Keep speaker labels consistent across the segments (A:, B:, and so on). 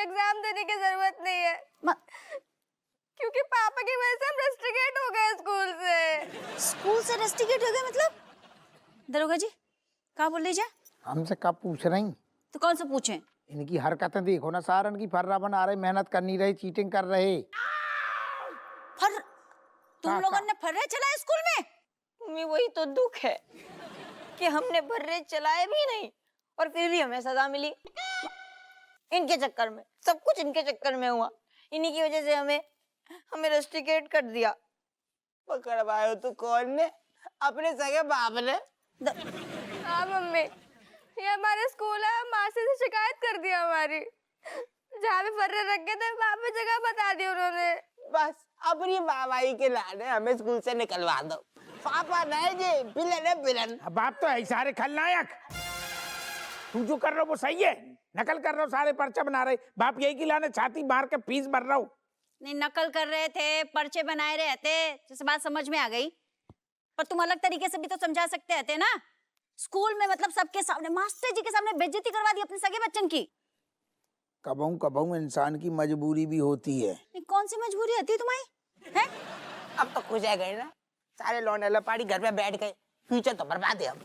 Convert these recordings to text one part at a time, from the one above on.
A: Exam देने की जरूरत नहीं है क्योंकि पापा की वजह से हम रस्टिकेट हो गए स्कूल से।
B: स्कूल से रस्टिकेट हो गए मतलब? दरोगा जी क्या बोल लीजिए?
C: हमसे कब पूछ रही?
B: तो कौन से पूछे?
C: इनकी हरकतें देखो ना, सारन की फर्रा बना रहे, मेहनत कर नहीं रहे, चीटिंग कर रहे।
B: फर तुम लोगों ने फर्रे चलाए स्कूल में?
A: मम्मी वही तो दुख है कि हमने फर्रे चलाए भी नहीं और फिर भी हमें सजा मिली। इनके चक्कर में, सब कुछ इनके चक्कर में हुआ। इन्हीं की वजह से हमें रस्टिकेट कर दिया।
D: पकड़वायो तो कौन ने? अपने सगे बाप ने।
A: हाँ मम्मी, ये हमारे स्कूल है, मासी से शिकायत कर दिया हमारी। जहाँ पे फर्रे रखे थे वहाँ पे जगह बता दी उन्होंने।
D: बस अपनी मामाई के लाने हमें स्कूल से निकलवा दो। पापा नहीं जी, विलन है विलन।
C: अब आप तो है सारे खलनायक। तू जो कर रहा हो वो सही है, नकल कर रहा हो, सारे पर्चा बना रहे। बाप यही खिलाने छाती मार के फीस भर रहा हूँ।
B: नहीं नकल कर रहे थे, पर्चे बनाए रहे थे, जैसे बात समझ में आ गई। पर तुम अलग तरीके से भी तो समझा सकते थे ना। स्कूल में मतलब सबके सामने, मास्टर जी के सामने बेइज्जती करवा दी अपने सगे बच्चन की।
C: कबहू कबहू इंसान की मजबूरी भी होती है।
B: कौन सी मजबूरी होती है तुम्हारी? हैं?
D: अब तो खुश है गए ना, सारे लौंडे लपाड़ी घर में बैठ गए, फ्यूचर तो बर्बाद है अब।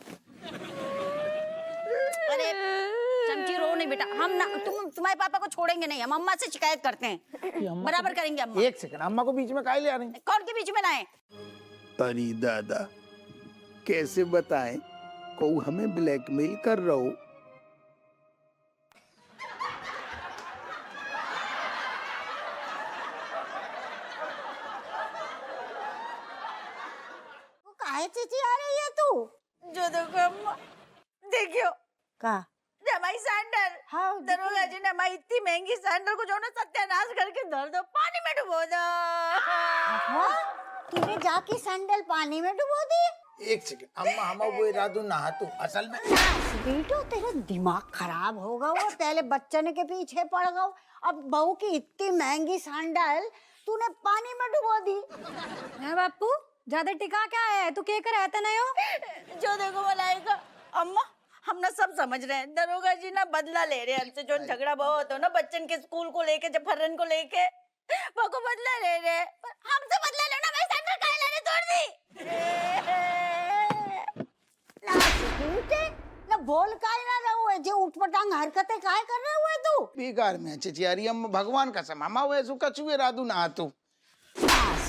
B: अरे चमची रो नहीं बेटा, हम ना तुम्हारे पापा को छोड़ेंगे नहीं, हम अम्मा से शिकायत करते हैं, बराबर करेंगे अम्मा।
C: एक सेकंड, अम्मा को बीच में काहे ले आ रही?
B: कौन के बीच में लाए?
E: अरे दादा कैसे बताएं, को हमें ब्लैकमेल कर रहा हो।
B: काहे चिची आ रही है तू?
A: जो देखो अम्मा, देखियो
B: का
A: हमारी सैंडल।
B: हाँ
A: दरोगा जी ने हमारी इतनी महंगी सैंडल को जो ना सत्यानाश करके धर दो, पानी में डुबो दो।
B: तूने जाके सैंडल पानी में डुबो दी?
C: एक सेकंड अम्मा, हम वो इरादू नहा तू असल में।
B: बेटो तेरा दिमाग खराब होगा, वो पहले बच्चन के पीछे पड़ गया, अब बहू की इतनी महंगी सैंडल तूने पानी में डुबो दी।
A: है बापू ज्यादा टिका क्या है, तू क्या कर रहता नहीं हो?
B: जो देखो मलाइका
A: अम्मा हम ना सब समझ रहे हैं, दरोगा जी ना बदला ले रहे हैं हमसे। जो झगड़ा बहुत हो ना बच्चन के स्कूल को लेके, जब फर्रन को लेके, वो को बदला ले रहे हैं। हमसे बदला लेना, मैं सैंडल काहे लेने तोड़ दी।
B: ना बोल काहे ना रहो है, जो उठपटांग हरकतें काहे कर रहे हुए तू?
C: बेकार में चिचियारी अम्मा, भगवान कसम अम्मा वो ऐसो कछुए इरादू नहा तू।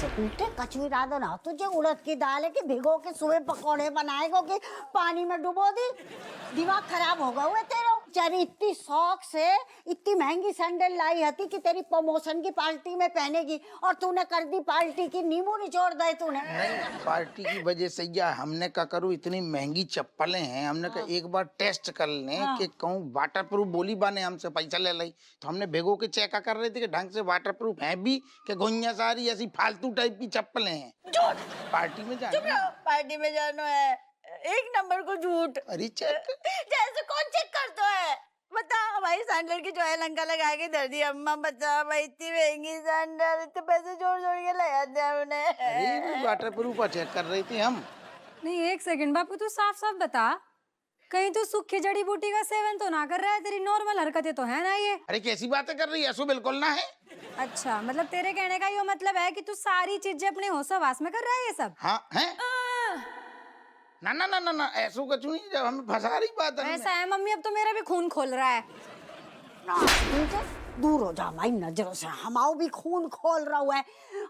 B: बेटे कचुई राधो ना, तुझे उड़द की दाल है कि भिगो के सुबह पकौड़े बनाएगो कि पानी में डुबो दी? दिमाग खराब हो गया हुआ तेरा। चारी इतनी शौक से इतनी महंगी सैंडल लाई हती कि तेरी प्रमोशन की पार्टी में पहनेगी, और तूने कर दी पार्टी की नींबू निचोड़ दे तूने।
C: नहीं पार्टी की वजह से या हमने का करूँ, इतनी महंगी चप्पलें हैं, हमने कहा एक बार टेस्ट कर लें कि कहूँ वाटर प्रूफ बोली बाने, हमसे पैसा ले ली तो हमने भेगो के चेक कर रहे थे कि ढंग से वाटर प्रूफ है भी कि घुइयां सारी ऐसी फालतू टाइप की चप्पलें हैं।
A: झूठ।
C: पार्टी में जाना,
A: पार्टी में जाना है, एक नंबर को झूठ।
C: अरे चेक
A: जैसे कौन चेक करता है? बता, हमारी सैंडल की जो है लंका लगा के धर दी। अम्मा बता भाई, इतनी महंगी सैंडल, इतने पैसे जोड़ जोड़ के लगा दिया हमने।
C: अरे वाटर प्रूफ का चेक कर रही थी हम।
F: नहीं एक सेकंड बापू, तू साफ साफ बता, कहीं तू सूखी जड़ी बूटी का सेवन तो ना कर रहा है? तेरी नॉर्मल हरकतें तो है ना ये?
C: अरे कैसी बातें कर रही है, ऐसो बिल्कुल ना है।
F: अच्छा मतलब तेरे कहने का ये मतलब है कि तू सारी चीजें अपने होशावास में कर रहा है ये सब?
C: हाँ है ना ना ना ना ना, ऐसो कुछ नहीं, जब हमें फंसा रही बात है।
F: ऐसा है मम्मी, अब तो मेरा भी खून खोल रहा है।
B: दूर हो जा हमारी नजरों से, हमारा भी खून खोल रहा हुआ है,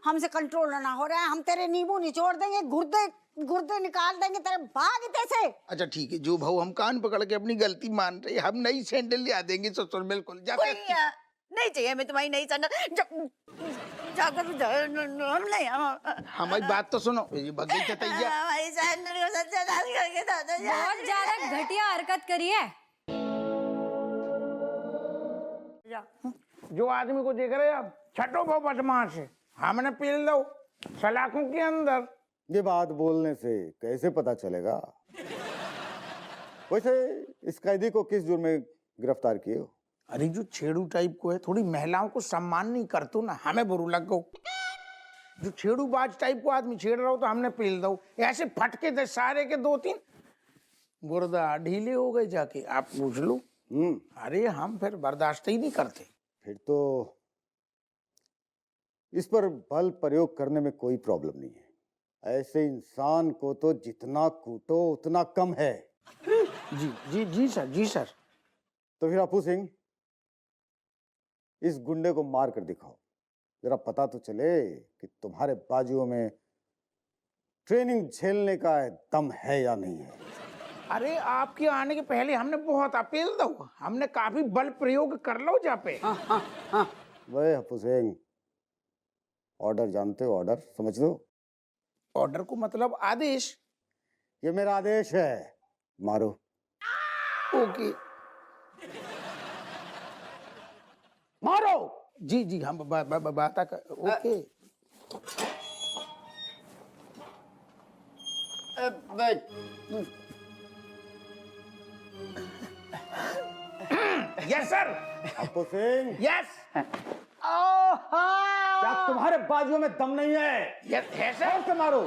B: हमसे कंट्रोल ना हो रहा है। हम तेरे नींबू निचोड़ देंगे, गुर्दे गुर्दे निकाल देंगे तेरे, भाग से।
C: अच्छा ठीक है, जो भाव हम कान पकड़ के अपनी गलती मान रहे, हम नई सैंडल ले देंगे ससुर, बिल्कुल जाते।
A: नहीं चाहिए मैं तुम्हारी नई सैंडल, जाकर हम नहीं,
C: हमारी बात तो सुनो, ये बगई चतैया
A: हमारी सैंडल को सत्यानाश करके दादा
F: बहुत ज्यादा घटिया हरकत करी है।
C: जो आदमी को देख रहे हैं आप, छठो भाव बदमाश है, हमने पील दो सलाखों के अंदर।
G: ये बात बोलने से कैसे पता चलेगा? वैसे इस कैदी को किस जुर्म में गिरफ्तार किए हो?
C: अरे जो छेड़ू टाइप को है, थोड़ी महिलाओं को सम्मान नहीं करतो ना, हमें बुरू लग गो। जो छेड़ू बाज टाइप को आदमी छेड़ रहा हो तो हमने पील दो, ऐसे फटके थे सारे के 2-3 गुर्दा ढीले हो गए जाके, आप पूछ लो। अरे हम फिर बर्दाश्त ही नहीं करते।
G: फिर तो इस पर बल प्रयोग करने में कोई प्रॉब्लम नहीं है। ऐसे इंसान को तो जितना कूटो उतना कम है।
C: जी जी जी सर, जी सर।
G: तो फिर अपू सिंह, इस गुंडे को मार कर दिखाओ, जरा पता तो चले कि तुम्हारे बाजुओं में ट्रेनिंग झेलने का दम है या नहीं है।
C: अरे आपके आने के पहले हमने बहुत अपील दो, हमने काफी बल प्रयोग कर लो जा पे।
G: वह अपू सिंह, ऑर्डर जानते हो? ऑर्डर समझ लो।
C: ऑर्डर को मतलब आदेश।
G: ये मेरा आदेश है, मारो।
C: ओके,
G: मारो।
C: जी जी हम बात कर। Okay. Yes sir.
G: Apu Singh,
C: yes
G: क्या तुम्हारे बाजुओं में दम नहीं है?
C: यस है
G: जोर
C: सर।
G: से मारो।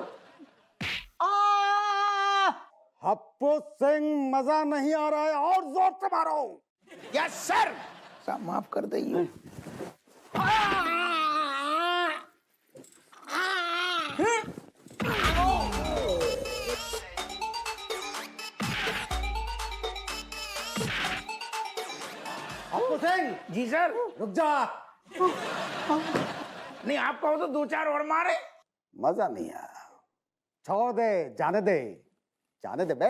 G: हप्पू सिंह, मजा नहीं आ रहा है, और जोर से मारो।
C: Yes sir. साहब माफ कर दइए।
G: हप्पू सिंह,
C: जी सर।
G: रुक जा।
C: नहीं आप कहो तो दो चार और मारे।
G: मजा नहीं आया, छोड़ दे, जाने दे, जाने दे बे।